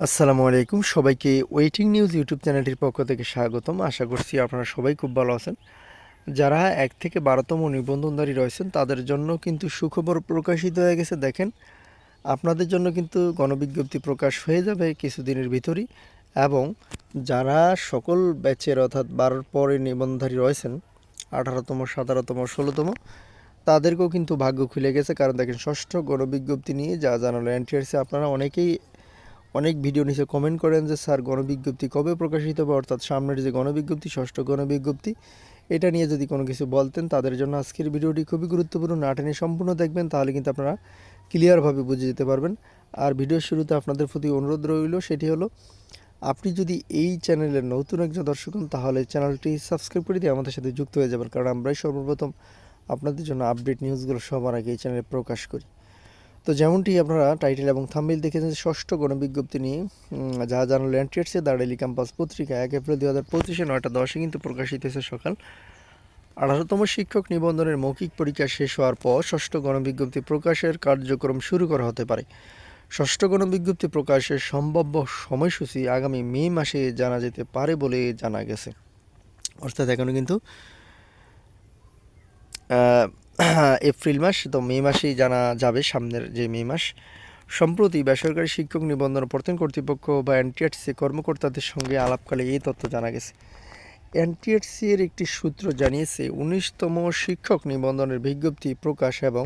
আসসালামু আলাইকুম সবাইকে ওয়েটিং নিউজ ইউটিউব চ্যানেলটির পক্ষ থেকে স্বাগতম। আশা করছি আপনারা সবাই খুব ভালো আছেন। যারা ১ থেকে ১২তম নিবন্ধনধারী রয়েছেন তাদের জন্য কিন্তু সুখবর প্রকাশিত হয়ে গেছে। দেখেন, আপনাদের জন্য কিন্তু গণবিজ্ঞপ্তি প্রকাশ হয়ে যাবে কিছুদিনের ভিতরই, এবং যারা সকল ব্যাচের অর্থাৎ ১২র পরে নিবন্ধনধারী রয়েছেন ১৮তম, ১৭তম, ১৬তম, তাদেরকেও কিন্তু ভাগ্য খুলে গেছে। কারণ দেখেন, ষষ্ঠ গণবিজ্ঞপ্তি নিয়ে যা জানালো এনটিআরসি, আপনারা অনেকেই অনেক ভিডিও নিচে কমেন্ট করেন যে স্যার গণবিজ্ঞপ্তি কবে প্রকাশিত হবে, অর্থাৎ সামনের যে গণবিজ্ঞপ্তি, ষষ্ঠ গণবিজ্ঞপ্তি, এটা নিয়ে যদি কোনো কিছু বলতেন তাদের জন্য আজকের ভিডিওটি খুবই গুরুত্বপূর্ণ। না টেনে সম্পূর্ণ দেখবেন, তাহলে কিন্তু আপনারা ক্লিয়ারভাবে বুঝে যেতে পারবেন। আর ভিডিওর শুরুতে আপনাদের প্রতি অনুরোধ রইল, সেটি হলো আপনি যদি এই চ্যানেলের নতুন একজন দর্শক হন তাহলে চ্যানেলটি সাবস্ক্রাইব করে দিয়ে আমাদের সাথে যুক্ত হয়ে যাবেন, কারণ আমরাই সর্বপ্রথম আপনাদের জন্য আপডেট নিউজগুলো সবার আগে এই চ্যানেলে প্রকাশ করি। তো যেমনটি আপনারা টাইটেল এবং থাম্বনেইল দেখেছেন, ষষ্ঠ গণবিজ্ঞপ্তি নিয়ে যা জানালো এনটিআরসি, দ্য ডেইলি ক্যাম্পাস পত্রিকা ১ এপ্রিল ২০২৫ ৯টা ১০ কিন্তু প্রকাশিত হয়েছে সকাল। ১৮তম শিক্ষক নিবন্ধনের মৌখিক পরীক্ষা শেষ হওয়ার পর ষষ্ঠ গণবিজ্ঞপ্তি প্রকাশের কার্যক্রম শুরু করা হতে পারে। ষষ্ঠ গণবিজ্ঞপ্তি প্রকাশের সম্ভাব্য সময়সূচি আগামী মে মাসে জানা যেতে পারে বলে জানা গেছে। অর্থাৎ এখনও কিন্তু এপ্রিল মাস, তো মে মাসেই জানা যাবে, সামনের যে মে মাস। সম্প্রতি বেসরকারি শিক্ষক নিবন্ধন প্রত্যয়ন কর্তৃপক্ষ বা এনটিআরসি কর্মকর্তাদের সঙ্গে আলাপকালে এই তথ্য জানা গেছে। এনটিআরসি এর একটি সূত্র জানিয়েছে ১৯তম শিক্ষক নিবন্ধনের বিজ্ঞপ্তি প্রকাশ এবং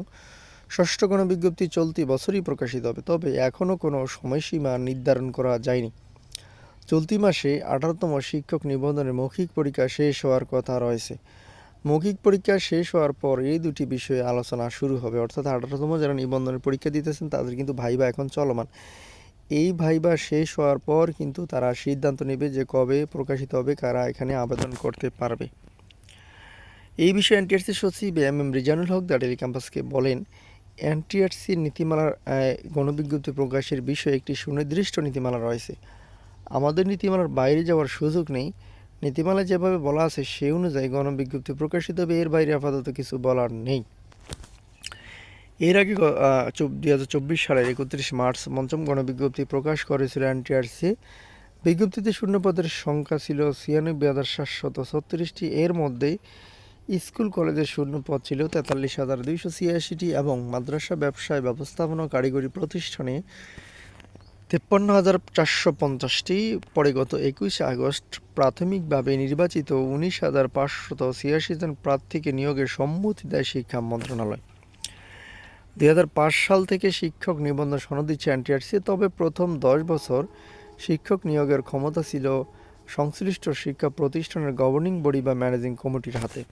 ষষ্ঠ গণবিজ্ঞপ্তি চলতি বছরই প্রকাশিত হবে, তবে এখনও কোনো সময়সীমা নির্ধারণ করা যায়নি। চলতি মাসে ১৮তম শিক্ষক নিবন্ধনের মৌখিক পরীক্ষা শেষ হওয়ার কথা রয়েছে। মৌখিক পরীক্ষা শেষ হওয়ার পর এই দুটি বিষয়ে আলোচনা শুরু হবে। অর্থাৎ ১৮তম যারা নিবন্ধনের পরীক্ষা দিতেছেন তাদের কিন্তু ভাইবা এখন চলমান। এই ভাইবা শেষ হওয়ার পর কিন্তু তারা সিদ্ধান্ত নেবে যে কবে প্রকাশিত হবে, কারা এখানে আবেদন করতে পারবে। এই বিষয়ে এনটিআরসি সচিব এম রিজানুল হক দ্য ডেইলি ক্যাম্পাসকে বলেন, এনটিআরসির নীতিমালার গণবিজ্ঞপ্তি প্রকাশের বিষয়ে একটি সুনির্দিষ্ট নীতিমালা রয়েছে। আমাদের নীতিমালার বাইরে যাওয়ার সুযোগ নেই। নীতিমালায় যেভাবে বলা আছে সেই অনুযায়ী গণবিজ্ঞপ্তি প্রকাশিত হবে, এর বাইরে আপাতত কিছু বলার নেই। এর আগে ২০২৪ সালের ৩১ মার্চ পঞ্চম গণবিজ্ঞপ্তি প্রকাশ করেছিল এনটিআরসি। বিজ্ঞপ্তিতে শূন্যপদের সংখ্যা ছিল ৯৬,৭৩৬টি। এর মধ্যে স্কুল কলেজের শূন্যপদ ছিল ৪৩,২৮৬টি এবং মাদ্রাসা, ব্যবসায়, ব্যবস্থাপনা ও কারিগরি প্রতিষ্ঠানে ৫৩,৪৫০টি। পরে গত ২১ আগস্ট প্রাথমিকভাবে নির্বাচিত ১৯,৫৮৬ জন প্রার্থীকে নিয়োগের সম্মতি দেয় শিক্ষা মন্ত্রণালয়। ২০০৫ সাল থেকে শিক্ষক নিবন্ধন সনদ দিচ্ছে এনটিআরসি, তবে প্রথম ১০ বছর শিক্ষক নিয়োগের ক্ষমতা ছিল সংশ্লিষ্ট শিক্ষা প্রতিষ্ঠানের গভর্নিং বডি বা ম্যানেজিং কমিটির হাতে।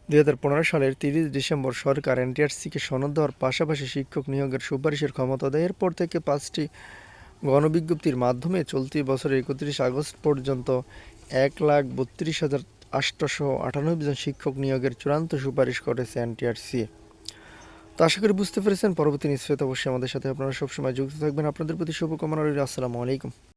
২০১৫ সালের ৩০ ডিসেম্বর সরকার এনটিআরসিকে সনদ দেওয়ার পাশাপাশি শিক্ষক নিয়োগের সুপারিশের ক্ষমতা দেয়। এরপর থেকে ৫টি গণবিজ্ঞপ্তির মাধ্যমে চলতি বছরের ৩১ আগস্ট পর্যন্ত ১,৩২,৮৯৮ জন শিক্ষক নিয়োগের চূড়ান্ত সুপারিশ করেছে এনটিআরসি। তো আশা করি বুঝতে পেরেছেন। পরবর্তী নিউজ পেতে অবশ্যই আমাদের সাথে আপনারা সবসময় যুক্ত থাকবেন। আপনাদের প্রতি শুভকামনা রইল। আসসালামু আলাইকুম।